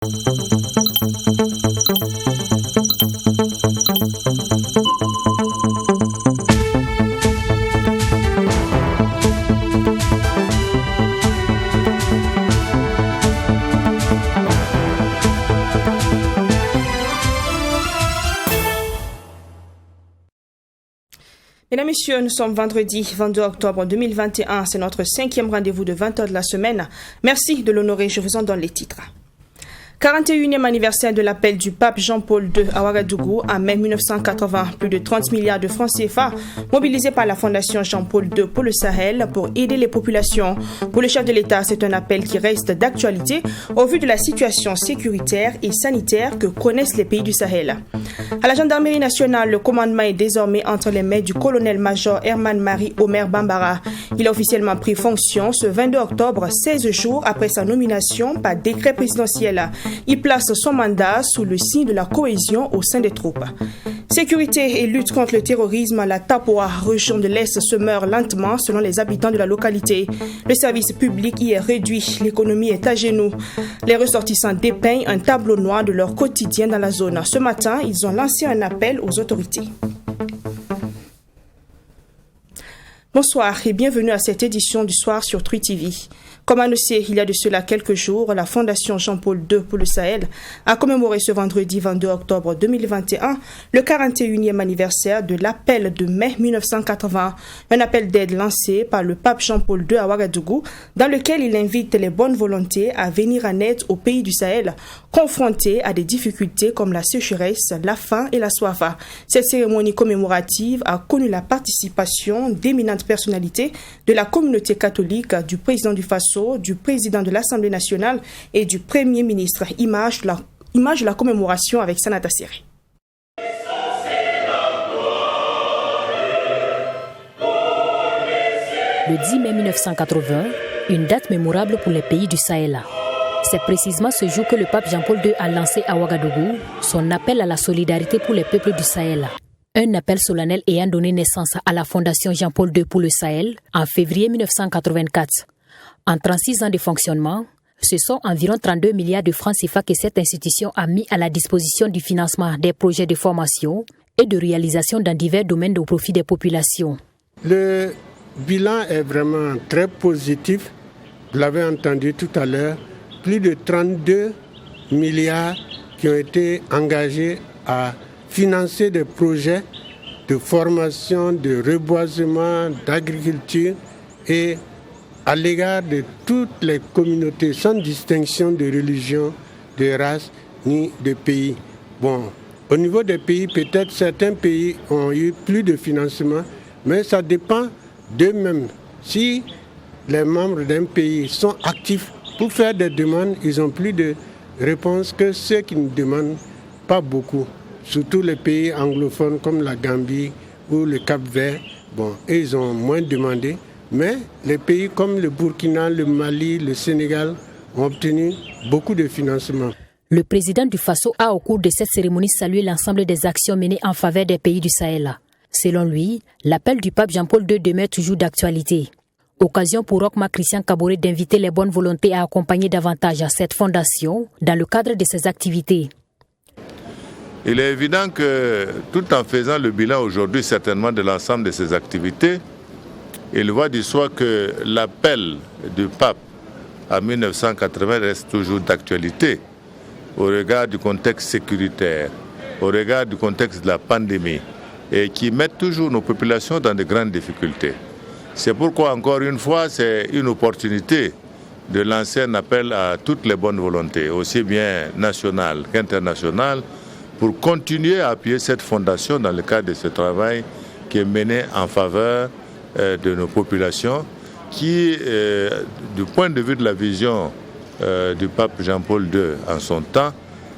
Mesdames, Messieurs, nous sommes vendredi 22 octobre 2021. C'est notre 5e rendez-vous de 20h de la semaine. Merci de l'honorer. Je vous en donne les titres. 41e anniversaire de l'appel du pape Jean-Paul II à Ouagadougou en mai 1980. Plus de 30 milliards de francs CFA mobilisés par la Fondation Jean-Paul II pour le Sahel pour aider les populations. Pour le chef de l'État, c'est un appel qui reste d'actualité au vu de la situation sécuritaire et sanitaire que connaissent les pays du Sahel. À la gendarmerie nationale, le commandement est désormais entre les mains du colonel-major Herman Marie Omer Bambara. Il a officiellement pris fonction ce 22 octobre, 16 jours après sa nomination par décret présidentiel. Il place son mandat sous le signe de la cohésion au sein des troupes. Sécurité et lutte contre le terrorisme, la Tapoa, région de l'Est, se meurt lentement selon les habitants de la localité. Le service public y est réduit, l'économie est à genoux. Les ressortissants dépeignent un tableau noir de leur quotidien dans la zone. Ce matin, ils ont lancé un appel aux autorités. Bonsoir et bienvenue à cette édition du soir sur Trui TV. Comme annoncé il y a de cela quelques jours, la Fondation Jean-Paul II pour le Sahel a commémoré ce vendredi 22 octobre 2021 le 41e anniversaire de l'appel de mai 1980, un appel d'aide lancé par le pape Jean-Paul II à Ouagadougou, dans lequel il invite les bonnes volontés à venir en aide aux pays du Sahel, confrontés à des difficultés comme la sécheresse, la faim et la soif. Cette cérémonie commémorative a connu la participation d'éminentes personnalités de la communauté catholique, du président du Faso, du président de l'Assemblée nationale et du Premier ministre. Image de la commémoration avec Sanata Seri. Le 10 mai 1980, une date mémorable pour les pays du Sahel. C'est précisément ce jour que le pape Jean-Paul II a lancé à Ouagadougou son appel à la solidarité pour les peuples du Sahel. Un appel solennel ayant donné naissance à la Fondation Jean-Paul II pour le Sahel en février 1984. En 36 ans de fonctionnement, ce sont environ 32 milliards de francs CFA que cette institution a mis à la disposition du financement des projets de formation et de réalisation dans divers domaines au profit des populations. Le bilan est vraiment très positif. Vous l'avez entendu tout à l'heure, plus de 32 milliards qui ont été engagés à financer des projets de formation, de reboisement, d'agriculture et à l'égard de toutes les communautés sans distinction de religion, de race ni de pays. Bon, au niveau des pays, peut-être certains pays ont eu plus de financement, mais ça dépend d'eux-mêmes. Si les membres d'un pays sont actifs pour faire des demandes, ils ont plus de réponses que ceux qui ne demandent pas beaucoup. Surtout les pays anglophones comme la Gambie ou le Cap-Vert, bon, ils ont moins demandé. Mais les pays comme le Burkina, le Mali, le Sénégal ont obtenu beaucoup de financement. Le président du Faso a au cours de cette cérémonie salué l'ensemble des actions menées en faveur des pays du Sahel. Selon lui, l'appel du pape Jean-Paul II demeure toujours d'actualité. Occasion pour Rochma Christian Kaboré d'inviter les bonnes volontés à accompagner davantage cette fondation dans le cadre de ses activités. Il est évident que tout en faisant le bilan aujourd'hui certainement de l'ensemble de ses activités, il va du soi que l'appel du pape en 1980 reste toujours d'actualité au regard du contexte sécuritaire, au regard du contexte de la pandémie et qui met toujours nos populations dans de grandes difficultés. C'est pourquoi, encore une fois, c'est une opportunité de lancer un appel à toutes les bonnes volontés, aussi bien nationales qu'internationales, pour continuer à appuyer cette fondation dans le cadre de ce travail qui est mené en faveur de nos populations, qui, du point de vue de la vision du pape Jean-Paul II en son temps,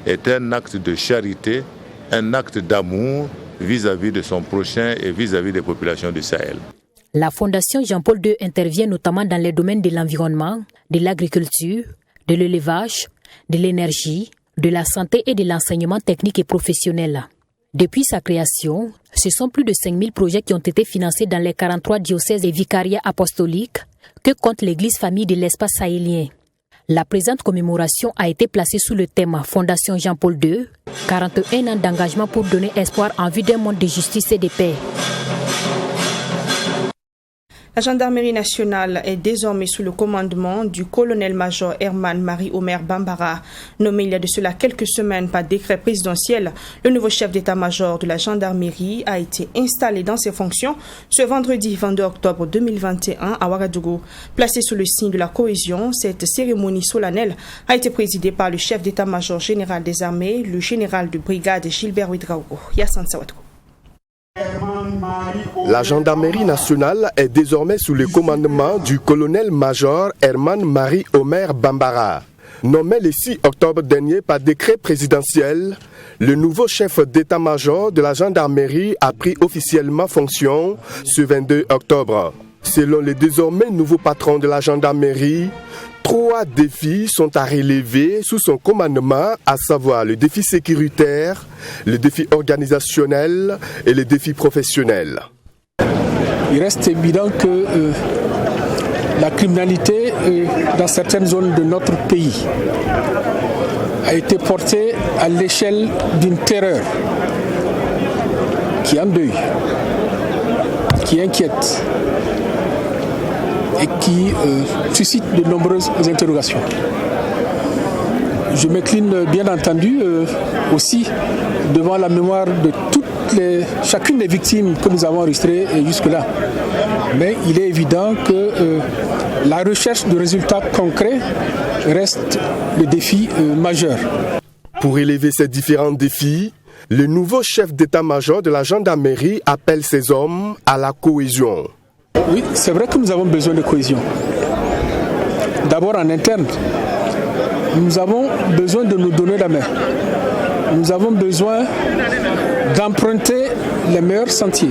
est un acte de charité, un acte d'amour vis-à-vis de son prochain et vis-à-vis des populations du Sahel. La Fondation Jean-Paul II intervient notamment dans les domaines de l'environnement, de l'agriculture, de l'élevage, de l'énergie, de la santé et de l'enseignement technique et professionnel. Depuis sa création, ce sont plus de 5000 projets qui ont été financés dans les 43 diocèses et vicariats apostoliques que compte l'Église famille de l'espace sahélien. La présente commémoration a été placée sous le thème Fondation Jean-Paul II, 41 ans d'engagement pour donner espoir en vue d'un monde de justice et de paix. La gendarmerie nationale est désormais sous le commandement du colonel-major Herman Marie-Omer Bambara. Nommé il y a de cela quelques semaines par décret présidentiel, le nouveau chef d'état-major de la gendarmerie a été installé dans ses fonctions ce vendredi 22 octobre 2021 à Ouagadougou. Placé sous le signe de la cohésion, cette cérémonie solennelle a été présidée par le chef d'état-major général des armées, le général de brigade Gilbert Ouedraogo. Yassine Sawadkou. La gendarmerie nationale est désormais sous le commandement du colonel-major Herman Marie-Omer Bambara. Nommé le 6 octobre dernier par décret présidentiel, le nouveau chef d'état-major de la gendarmerie a pris officiellement fonction ce 22 octobre. Selon le désormais nouveau patron de la gendarmerie, 3 défis sont à relever sous son commandement, à savoir le défi sécuritaire, le défi organisationnel et le défi professionnel. Il reste évident que la criminalité dans certaines zones de notre pays a été portée à l'échelle d'une terreur qui endeuille, qui inquiète et qui suscite de nombreuses interrogations. Je m'incline bien entendu aussi devant la mémoire de chacune des victimes que nous avons enregistrées jusque-là. Mais il est évident que la recherche de résultats concrets reste le défi majeur. Pour élever ces différents défis, le nouveau chef d'état-major de la gendarmerie appelle ses hommes à la cohésion. Oui, c'est vrai que nous avons besoin de cohésion. D'abord en interne, nous avons besoin de nous donner la main. Nous avons besoin d'emprunter les meilleurs sentiers.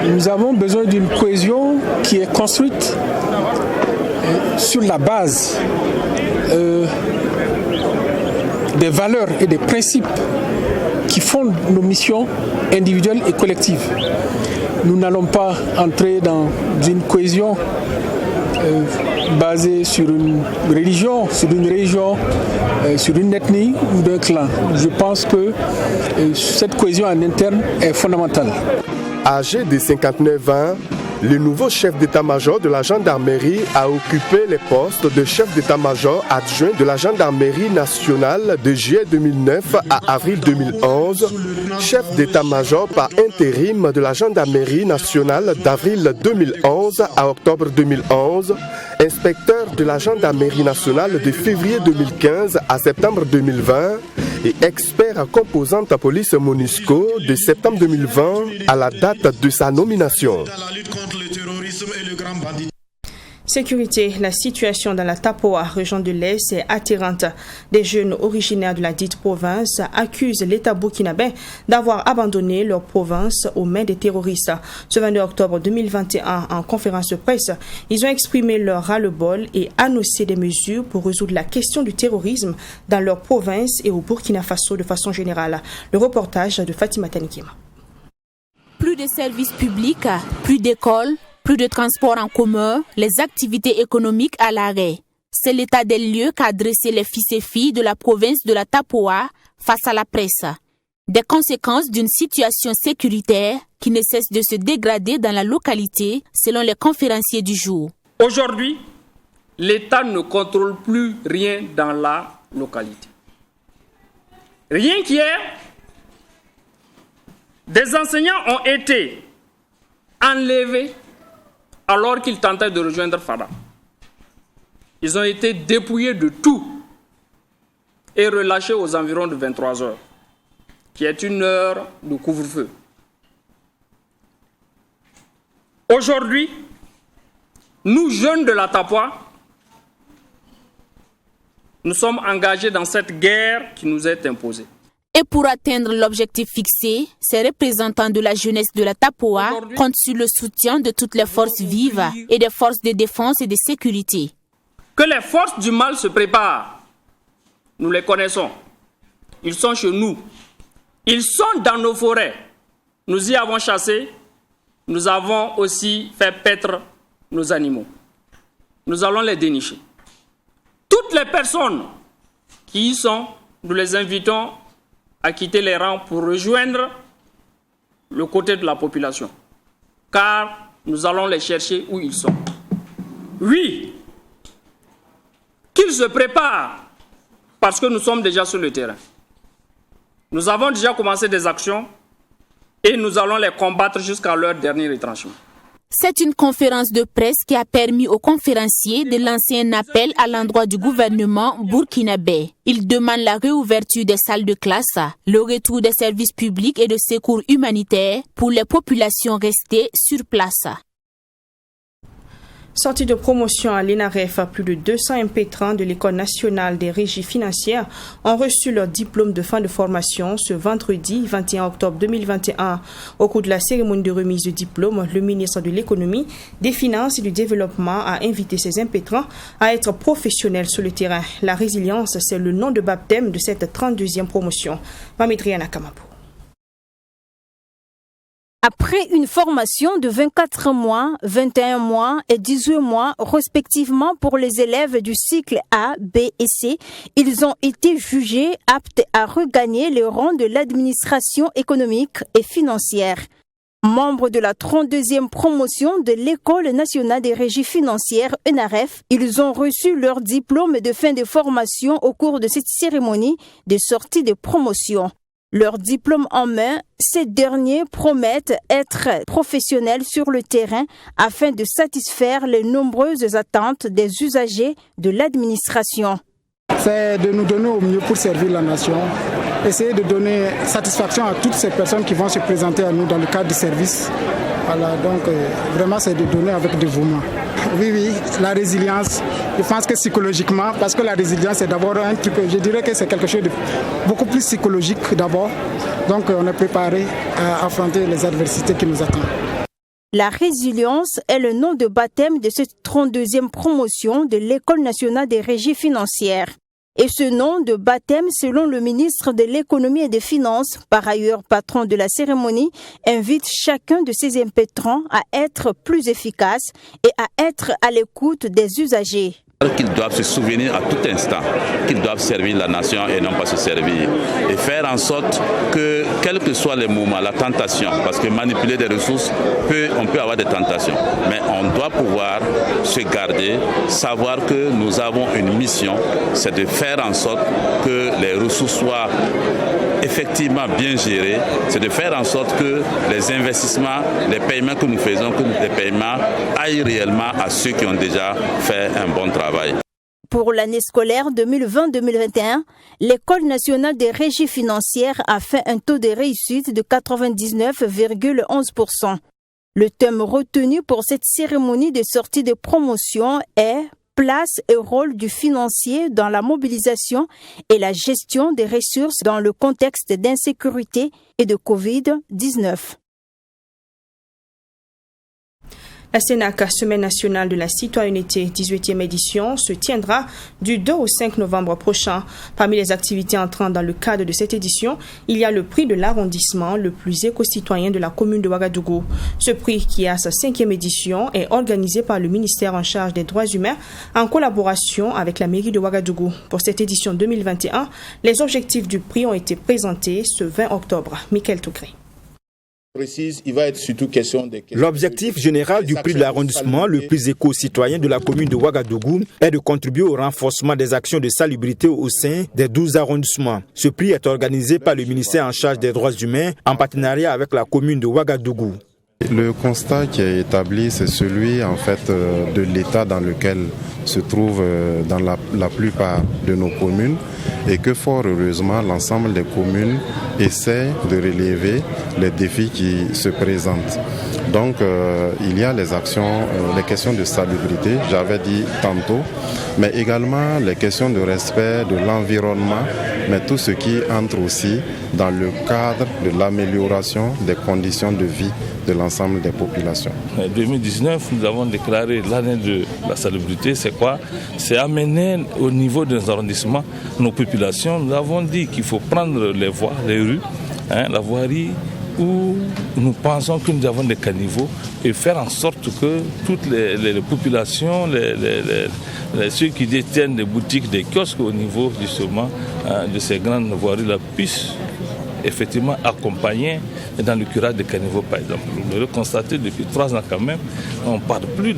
Nous avons besoin d'une cohésion qui est construite sur la base des valeurs et des principes qui fondent nos missions individuelles et collectives. Nous n'allons pas entrer dans une cohésion basée sur une religion, sur une région, sur une ethnie ou d'un clan. Je pense que cette cohésion en interne est fondamentale. Âgé de 59 ans, le nouveau chef d'état-major de la gendarmerie a occupé les postes de chef d'état-major adjoint de la gendarmerie nationale de juillet 2009 à avril 2011, chef d'état-major par intérim de la gendarmerie nationale d'avril 2011 à octobre 2011, inspecteur de la gendarmerie nationale de février 2015 à septembre 2020 et expert en composante à police MONUSCO de septembre 2020 à la date de sa nomination. Sécurité, la situation dans la Tapoa, région de l'Est, est atterrante. Des jeunes originaires de la dite province accusent l'État burkinabé d'avoir abandonné leur province aux mains des terroristes. Ce 22 octobre 2021, en conférence de presse, ils ont exprimé leur ras-le-bol et annoncé des mesures pour résoudre la question du terrorisme dans leur province et au Burkina Faso de façon générale. Le reportage de Fatima Tanikima. Plus de services publics, plus d'écoles, plus de transports en commun, les activités économiques à l'arrêt. C'est l'état des lieux qu'a dressé les fils et filles de la province de la Tapoa face à la presse. Des conséquences d'une situation sécuritaire qui ne cesse de se dégrader dans la localité, selon les conférenciers du jour. Aujourd'hui, l'État ne contrôle plus rien dans la localité. Rien qu'hier, des enseignants ont été enlevés alors qu'ils tentaient de rejoindre Fada. Ils ont été dépouillés de tout et relâchés aux environs de 23 heures, qui est une heure de couvre-feu. Aujourd'hui, nous, jeunes de la Tapoa, nous sommes engagés dans cette guerre qui nous est imposée. Et pour atteindre l'objectif fixé, ces représentants de la jeunesse de la Tapoa comptent sur le soutien de toutes les forces vives et des forces de défense et de sécurité. Que les forces du mal se préparent, nous les connaissons. Ils sont chez nous. Ils sont dans nos forêts. Nous y avons chassé. Nous avons aussi fait paître nos animaux. Nous allons les dénicher. Tout toutes les personnes qui y sont, nous les invitons à quitter les rangs pour rejoindre le côté de la population, car nous allons les chercher où ils sont. Oui, qu'ils se préparent, parce que nous sommes déjà sur le terrain. Nous avons déjà commencé des actions et nous allons les combattre jusqu'à leur dernier retranchement. C'est une conférence de presse qui a permis aux conférenciers de lancer un appel à l'endroit du gouvernement burkinabé. Ils demandent la réouverture des salles de classe, le retour des services publics et de secours humanitaires pour les populations restées sur place. Sortie de promotion à l'ENAREF, plus de 200 impétrants de l'École nationale des régies financières ont reçu leur diplôme de fin de formation ce vendredi 21 octobre 2021. Au cours de la cérémonie de remise de diplôme, le ministre de l'Économie, des Finances et du Développement a invité ces impétrants à être professionnels sur le terrain. La résilience, c'est le nom de baptême de cette 32e promotion. Mamidriana Kamapou. Après une formation de 24 mois, 21 mois et 18 mois respectivement pour les élèves du cycle A, B et C, ils ont été jugés aptes à regagner le rang de l'administration économique et financière. Membres de la 32e promotion de l'École nationale des régies financières ENAREF, ils ont reçu leur diplôme de fin de formation au cours de cette cérémonie de sortie de promotion. Leur diplôme en main, ces derniers promettent être professionnels sur le terrain afin de satisfaire les nombreuses attentes des usagers de l'administration. C'est de nous donner au mieux pour servir la nation, essayer de donner satisfaction à toutes ces personnes qui vont se présenter à nous dans le cadre du service. Voilà, donc vraiment c'est de donner avec dévouement. Oui, la résilience, je pense que psychologiquement, parce que la résilience c'est d'abord un truc, je dirais que c'est quelque chose de beaucoup plus psychologique d'abord. Donc on est préparé à affronter les adversités qui nous attendent. La résilience est le nom de baptême de cette 32e promotion de l'École nationale des régies financières. Et ce nom de baptême, selon le ministre de l'Économie et des Finances, par ailleurs patron de la cérémonie, invite chacun de ces impétrants à être plus efficace et à être à l'écoute des usagers. Qu'ils doivent se souvenir à tout instant qu'ils doivent servir la nation et non pas se servir. Et faire en sorte que, quels que soient les moments, la tentation, parce que manipuler des ressources, on peut avoir des tentations. Mais on doit pouvoir se garder, savoir que nous avons une mission, c'est de faire en sorte que les ressources soient effectivement bien gérées, c'est de faire en sorte que les investissements, les paiements que nous faisons, que les paiements aillent réellement à ceux qui ont déjà fait un bon travail. Pour l'année scolaire 2020-2021, l'École nationale des régies financières a fait un taux de réussite de 99,11%. Le thème retenu pour cette cérémonie de sortie de promotion est « Place et rôle du financier dans la mobilisation et la gestion des ressources dans le contexte d'insécurité et de Covid-19 ». La CENAC, Semaine nationale de la citoyenneté, 18e édition, se tiendra du 2 au 5 novembre prochain. Parmi les activités entrant dans le cadre de cette édition, il y a le prix de l'arrondissement le plus éco-citoyen de la commune de Ouagadougou. Ce prix, qui est à sa 5e édition, est organisé par le ministère en charge des droits humains en collaboration avec la mairie de Ouagadougou. Pour cette édition 2021, les objectifs du prix ont été présentés ce 20 octobre. Michael Tougré. L'objectif général du prix de l'arrondissement le plus éco-citoyen de la commune de Ouagadougou est de contribuer au renforcement des actions de salubrité au sein des 12 arrondissements. Ce prix est organisé par le ministère en charge des droits humains en partenariat avec la commune de Ouagadougou. Le constat qui est établi, c'est celui en fait de l'état dans lequel se trouve dans la plupart de nos communes et que fort heureusement l'ensemble des communes essaient de relever les défis qui se présentent. Donc il y a les actions, les questions de salubrité, j'avais dit tantôt, mais également les questions de respect de l'environnement, mais tout ce qui entre aussi dans le cadre de l'amélioration des conditions de vie de l'ensemble des populations. En 2019, nous avons déclaré l'année de la salubrité. C'est quoi? C'est amener au niveau des arrondissements nos populations. Nous avons dit qu'il faut prendre les voies, les rues, la voirie, où nous pensons que nous avons des caniveaux et faire en sorte que toutes les populations, ceux qui détiennent des boutiques, des kiosques au niveau justement de ces grandes voiries-là puissent effectivement accompagner dans le curage des caniveaux par exemple. Vous l'avez constaté depuis 3 ans quand même, on ne parle plus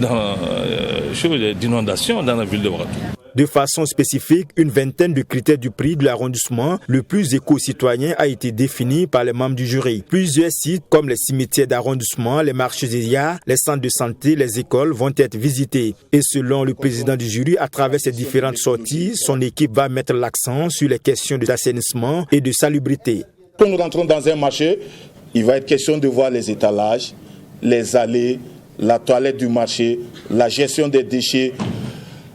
d'inondation dans la ville de Ouagadougou. De façon spécifique, une vingtaine de critères du prix de l'arrondissement le plus éco-citoyen a été défini par les membres du jury. Plusieurs sites comme les cimetières d'arrondissement, les marchés-érias, les centres de santé, les écoles vont être visités. Et selon le président du jury, à travers ces différentes sorties, son équipe va mettre l'accent sur les questions d'assainissement et de salubrité. Quand nous rentrons dans un marché, il va être question de voir les étalages, les allées, la toilette du marché, la gestion des déchets.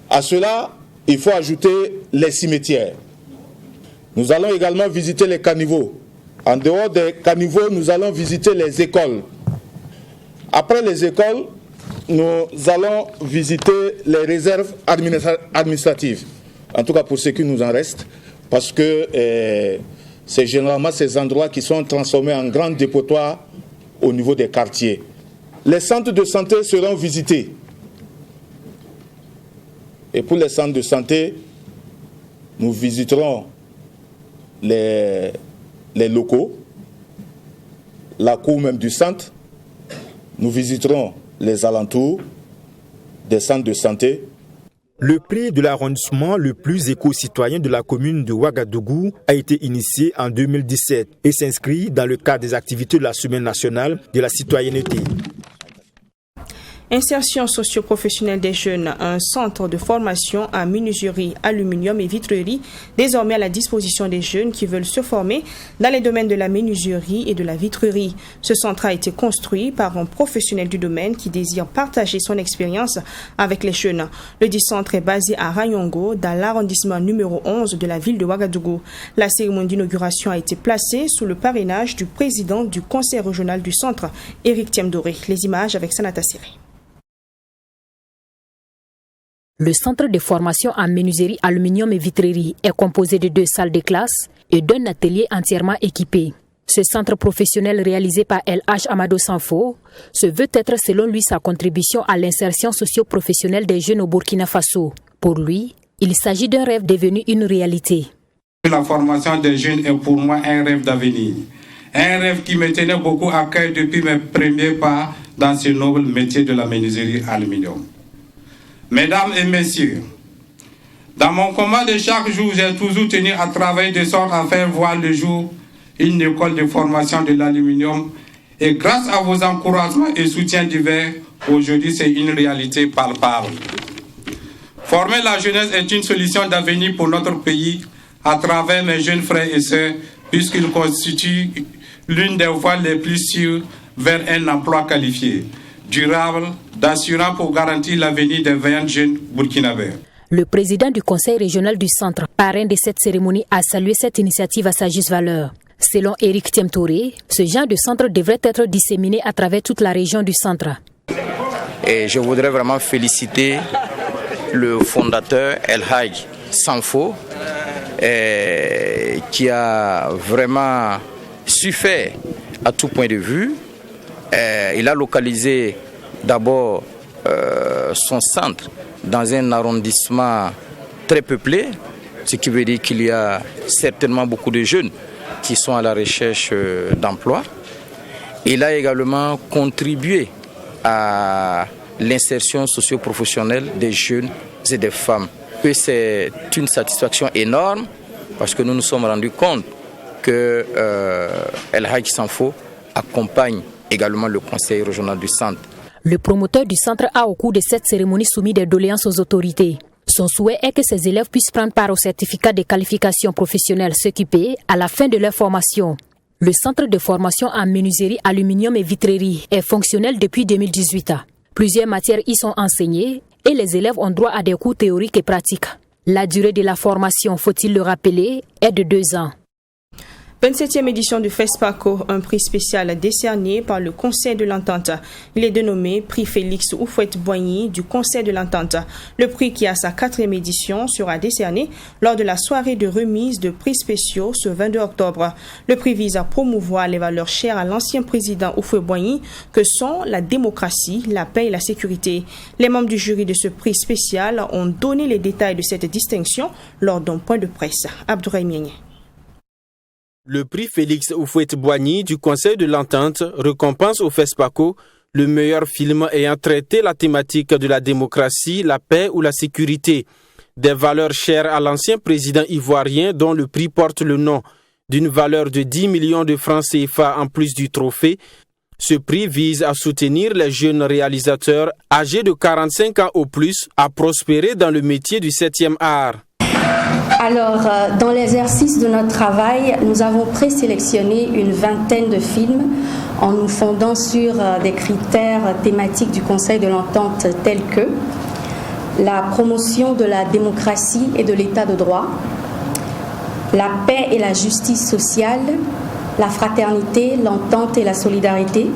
À cela, il faut ajouter les cimetières. Nous allons également visiter les caniveaux. En dehors des caniveaux, nous allons visiter les écoles. Après les écoles, nous allons visiter les réserves administratives. En tout cas pour ce qui nous en reste, parce que c'est généralement ces endroits qui sont transformés en grands dépotoirs au niveau des quartiers. Les centres de santé seront visités. Et pour les centres de santé, nous visiterons les locaux, la cour même du centre. Nous visiterons les alentours des centres de santé. Le prix de l'arrondissement le plus éco-citoyen de la commune de Ouagadougou a été initié en 2017 et s'inscrit dans le cadre des activités de la Semaine nationale de la citoyenneté. Insertion socio-professionnelle des jeunes, un centre de formation en menuiserie, aluminium et vitrerie, désormais à la disposition des jeunes qui veulent se former dans les domaines de la menuiserie et de la vitrerie. Ce centre a été construit par un professionnel du domaine qui désire partager son expérience avec les jeunes. Le dit centre est basé à Rayongo, dans l'arrondissement numéro 11 de la ville de Ouagadougou. La cérémonie d'inauguration a été placée sous le parrainage du président du conseil régional du centre, Éric Thiemdoré. Les images avec Sanata Siré. Le centre de formation en menuiserie, aluminium et vitrerie est composé de 2 salles de classe et d'un atelier entièrement équipé. Ce centre professionnel réalisé par LH Amado Sanfo se veut être selon lui sa contribution à l'insertion socio-professionnelle des jeunes au Burkina Faso. Pour lui, il s'agit d'un rêve devenu une réalité. La formation des jeunes est pour moi un rêve d'avenir. Un rêve qui me tenait beaucoup à cœur depuis mes premiers pas dans ce noble métier de la menuiserie aluminium. Mesdames et messieurs, dans mon combat de chaque jour, j'ai toujours tenu à travailler de sorte à faire voir le jour une école de formation de l'aluminium. Et grâce à vos encouragements et soutiens divers, aujourd'hui c'est une réalité palpable. Former la jeunesse est une solution d'avenir pour notre pays à travers mes jeunes frères et sœurs, puisqu'ils constituent l'une des voies les plus sûres vers un emploi qualifié, durable, d'assurant pour garantir l'avenir des 20 jeunes burkinabés. Le président du conseil régional du centre, parrain de cette cérémonie, a salué cette initiative à sa juste valeur. Selon Éric Thiemdoré, ce genre de centre devrait être disséminé à travers toute la région du centre. Et je voudrais vraiment féliciter le fondateur El Hadj Sanfo, qui a vraiment su faire à tout point de vue. Il a localisé d'abord son centre dans un arrondissement très peuplé, ce qui veut dire qu'il y a certainement beaucoup de jeunes qui sont à la recherche d'emploi. Il a également contribué à l'insertion socio-professionnelle des jeunes et des femmes. Et c'est une satisfaction énorme parce que nous nous sommes rendus compte que El Hadj Sanfo accompagne également le conseil régional du centre. Le promoteur du centre a au cours de cette cérémonie soumis des doléances aux autorités. Son souhait est que ses élèves puissent prendre part au certificat de qualification professionnelle CQP à la fin de leur formation. Le centre de formation en menuiserie, aluminium et vitrerie est fonctionnel depuis 2018. Plusieurs matières y sont enseignées et les élèves ont droit à des cours théoriques et pratiques. La durée de la formation, faut-il le rappeler, est de 2 ans. 27e édition du FESPACO, un prix spécial décerné par le Conseil de l'Entente. Il est dénommé Prix Félix Houphouët-Boigny du Conseil de l'Entente. Le prix, qui a sa 4e édition, sera décerné lors de la soirée de remise de prix spéciaux ce 22 octobre. Le prix vise à promouvoir les valeurs chères à l'ancien président Houphouët-Boigny que sont la démocratie, la paix et la sécurité. Les membres du jury de ce prix spécial ont donné les détails de cette distinction lors d'un point de presse. Abdouraye Mienye. Le prix Félix Houphouët-Boigny du Conseil de l'Entente récompense au FESPACO le meilleur film ayant traité la thématique de la démocratie, la paix ou la sécurité. Des valeurs chères à l'ancien président ivoirien dont le prix porte le nom. D'une valeur de 10 millions de francs CFA en plus du trophée, ce prix vise à soutenir les jeunes réalisateurs âgés de 45 ans au plus à prospérer dans le métier du 7e art. Alors, dans l'exercice de notre travail, nous avons présélectionné une vingtaine de films en nous fondant sur des critères thématiques du Conseil de l'Entente tels que la promotion de la démocratie et de l'état de droit, la paix et la justice sociale, la fraternité, l'entente et la solidarité,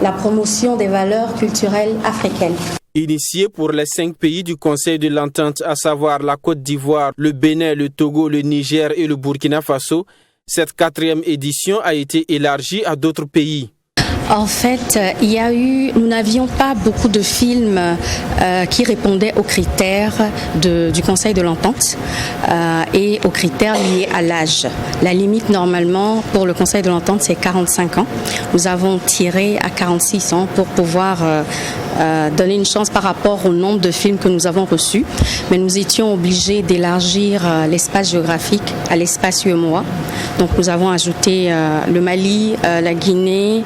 la promotion des valeurs culturelles africaines. Initié pour les 5 pays du Conseil de l'Entente, à savoir la Côte d'Ivoire, le Bénin, le Togo, le Niger et le Burkina Faso, cette 4e édition a été élargie à d'autres pays. En fait, nous n'avions pas beaucoup de films qui répondaient aux critères du Conseil de l'Entente et aux critères liés à l'âge. La limite normalement pour le Conseil de l'Entente c'est 45 ans. Nous avons tiré à 46 ans pour pouvoir donner une chance par rapport au nombre de films que nous avons reçus. Mais nous étions obligés d'élargir l'espace géographique à l'espace UEMOA. Donc nous avons ajouté le Mali, la Guinée,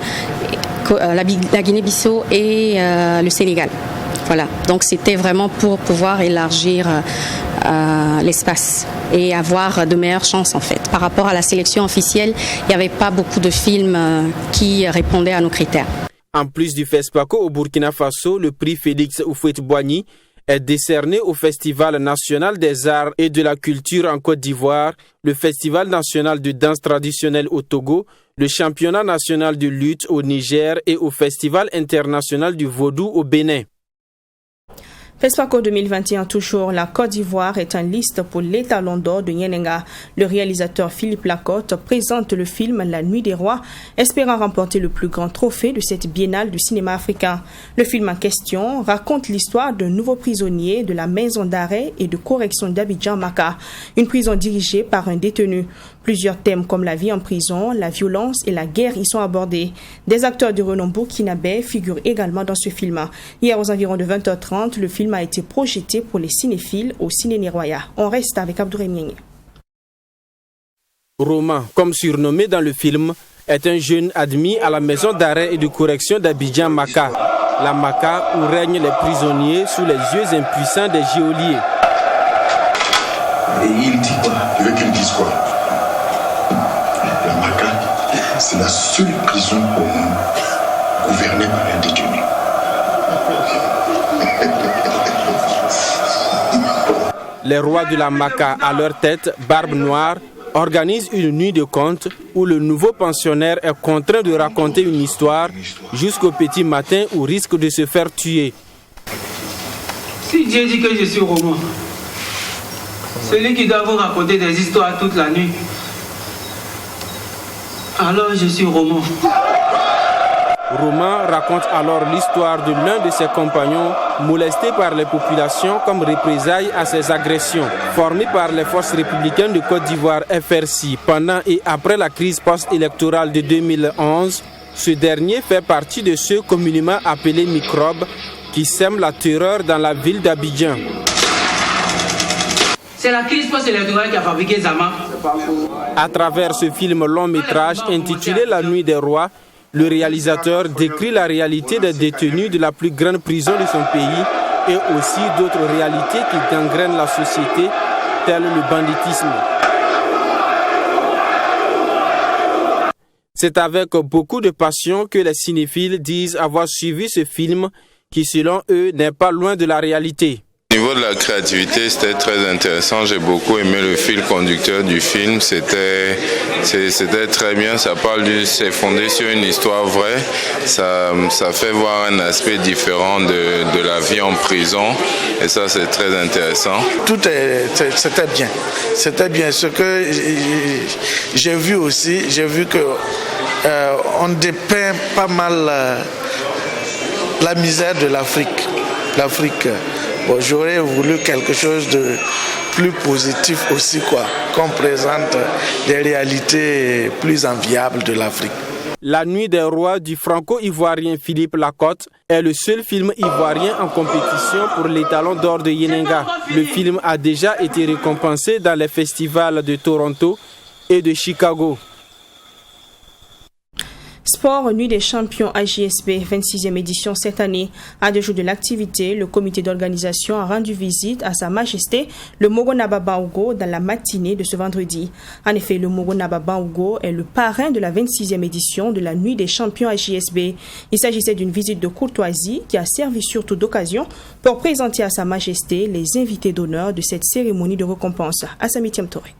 la Guinée-Bissau et le Sénégal. Voilà, donc c'était vraiment pour pouvoir élargir l'espace et avoir de meilleures chances en fait. Par rapport à la sélection officielle, il n'y avait pas beaucoup de films qui répondaient à nos critères. En plus du FESPACO au Burkina Faso, le prix Félix Houphouët-Boigny est décerné au Festival national des arts et de la culture en Côte d'Ivoire, le Festival national de danse traditionnelle au Togo, le Championnat national de lutte au Niger et au Festival international du vaudou au Bénin. FESPACO 2021 toujours, la Côte d'Ivoire est en liste pour l'étalon d'or de Nyenenga. Le réalisateur Philippe Lacotte présente le film La Nuit des Rois, espérant remporter le plus grand trophée de cette biennale du cinéma africain. Le film en question raconte l'histoire d'un nouveau prisonnier de la maison d'arrêt et de correction d'Abidjan-Maka, une prison dirigée par un détenu. Plusieurs thèmes comme la vie en prison, la violence et la guerre y sont abordés. Des acteurs de renom burkinabé figurent également dans ce film. Hier aux environs de 20h30, le film a été projeté pour les cinéphiles au Ciné Niroya. On reste avec Abdouraye Mienye. Romain, comme surnommé dans le film, est un jeune admis à la maison d'arrêt et de correction d'Abidjan-Maka, la Maka où règnent les prisonniers sous les yeux impuissants des geôliers. Et il dit quoi? Il veut qu'il dise quoi? La Maka, c'est la seule prison au monde gouvernée par un détenu. Les rois de la Maka, à leur tête, Barbe Noire, organisent une nuit de contes où le nouveau pensionnaire est contraint de raconter une histoire jusqu'au petit matin où risque de se faire tuer. Si Dieu dit que je suis Romain, celui qui doit vous raconter des histoires toute la nuit, alors je suis Romain. Romain raconte alors l'histoire de l'un de ses compagnons molesté par les populations comme représailles à ses agressions. Formé par les forces républicaines de Côte d'Ivoire FRC pendant et après la crise post-électorale de 2011, ce dernier fait partie de ceux communément appelés microbes qui sèment la terreur dans la ville d'Abidjan. C'est la crise post-électorale qui a fabriqué Zama. À travers ce film long-métrage intitulé La Nuit des Rois, le réalisateur décrit la réalité des détenus de la plus grande prison de son pays et aussi d'autres réalités qui gangrènent la société, telles le banditisme. C'est avec beaucoup de passion que les cinéphiles disent avoir suivi ce film qui, selon eux, n'est pas loin de la réalité. Au niveau de la créativité, c'était très intéressant. J'ai beaucoup aimé le fil conducteur du film. C'était très bien. Ça c'est fondé sur une histoire vraie. Ça fait voir un aspect différent de la vie en prison. Et ça, c'est très intéressant. C'était bien. C'était bien. Ce que j'ai vu aussi, j'ai vu que on dépeint pas mal la misère de l'Afrique. Bon, j'aurais voulu quelque chose de plus positif aussi, qu'on présente des réalités plus enviables de l'Afrique. La nuit des rois du franco-ivoirien Philippe Lacotte est le seul film ivoirien en compétition pour les Talons d'or de Yenenga. Le film a déjà été récompensé dans les festivals de Toronto et de Chicago. Sport, Nuit des champions AJSB, 26e édition cette année. À 2 jours de l'activité, le comité d'organisation a rendu visite à Sa Majesté, le Moronaba Bango, dans la matinée de ce vendredi. En effet, le Moronaba Bango est le parrain de la 26e édition de la Nuit des champions AJSB. Il s'agissait d'une visite de courtoisie qui a servi surtout d'occasion pour présenter à Sa Majesté les invités d'honneur de cette cérémonie de récompense. Assami Touré.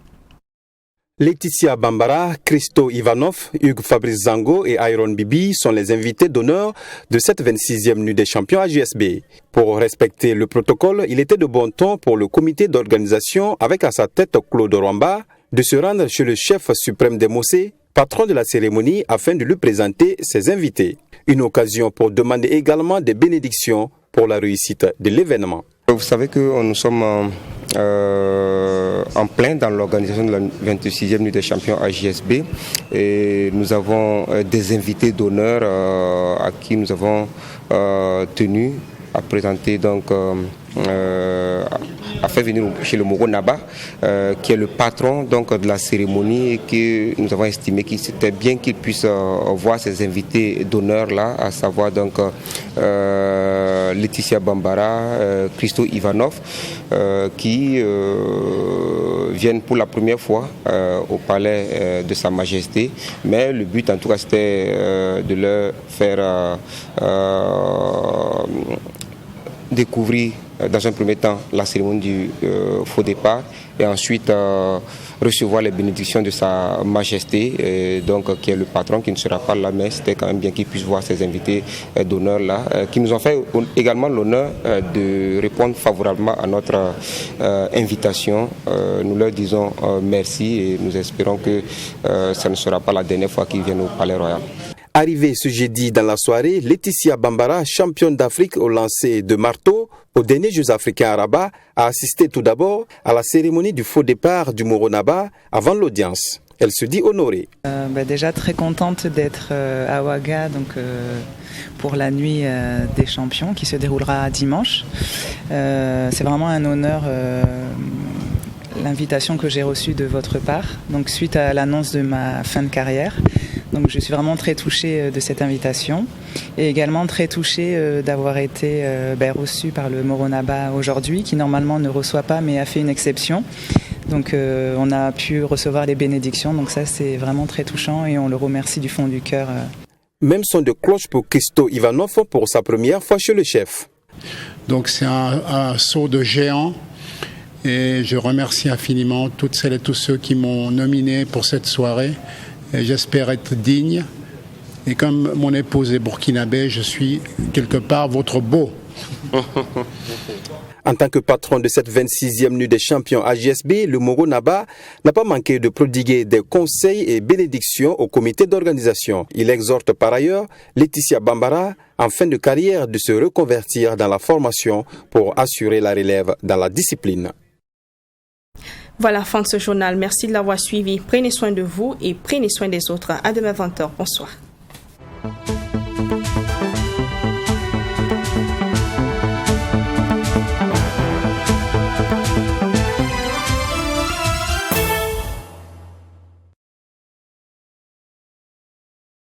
Laetitia Bambara, Christo Ivanov, Hugues Fabrice Zango et Iron Bibi sont les invités d'honneur de cette 26e Nuit des champions AJSB. Pour respecter le protocole, il était de bon ton pour le comité d'organisation, avec à sa tête Claude Rwamba, de se rendre chez le chef suprême des Mossé, patron de la cérémonie, afin de lui présenter ses invités. Une occasion pour demander également des bénédictions pour la réussite de l'événement. Vous savez que nous sommes en plein dans l'organisation de la 26e Nuit des champions AJSB et nous avons des invités d'honneur à qui nous avons tenu à présenter à faire venir chez le Moronaba, qui est le patron de la cérémonie, et que nous avons estimé qu'il c'était bien qu'il puisse voir ses invités d'honneur là, à savoir Laetitia Bambara, Christo Ivanov, qui viennent pour la première fois au palais de Sa Majesté. Mais le but en tout cas c'était de leur faire découvrir dans un premier temps la cérémonie du faux départ et ensuite recevoir les bénédictions de Sa Majesté, qui est le patron, qui ne sera pas là, mais c'était quand même bien qu'ils puissent voir ces invités d'honneur là, qui nous ont fait également l'honneur de répondre favorablement à notre invitation. Nous leur disons merci et nous espérons que ça ne sera pas la dernière fois qu'ils viennent au Palais Royal. Arrivée ce jeudi dans la soirée, Laetitia Bambara, championne d'Afrique au lancer de marteau aux derniers Jeux africains à Rabat, a assisté tout d'abord à la cérémonie du faux départ du Moronaba avant l'audience. Elle se dit honorée. Déjà très contente d'être à Ouaga pour la nuit des champions qui se déroulera dimanche. C'est vraiment un honneur l'invitation que j'ai reçue de votre part, suite à l'annonce de ma fin de carrière. Donc je suis vraiment très touchée de cette invitation et également très touchée d'avoir été reçue par le Moronaba aujourd'hui, qui normalement ne reçoit pas mais a fait une exception. Donc on a pu recevoir les bénédictions, donc ça c'est vraiment très touchant et on le remercie du fond du cœur. Même son de cloche pour Christo Ivanov pour sa première fois chez le chef. Donc c'est un saut de géant. Et je remercie infiniment toutes celles et tous ceux qui m'ont nominé pour cette soirée. Et j'espère être digne. Et comme mon épouse est burkinabé, je suis quelque part votre beau. En tant que patron de cette 26e Nuit des champions AJSB, le Moronaba n'a pas manqué de prodiguer des conseils et bénédictions au comité d'organisation. Il exhorte par ailleurs Laetitia Bambara, en fin de carrière, de se reconvertir dans la formation pour assurer la relève dans la discipline. Voilà, fin de ce journal. Merci de l'avoir suivi. Prenez soin de vous et prenez soin des autres. À demain 20h. Bonsoir.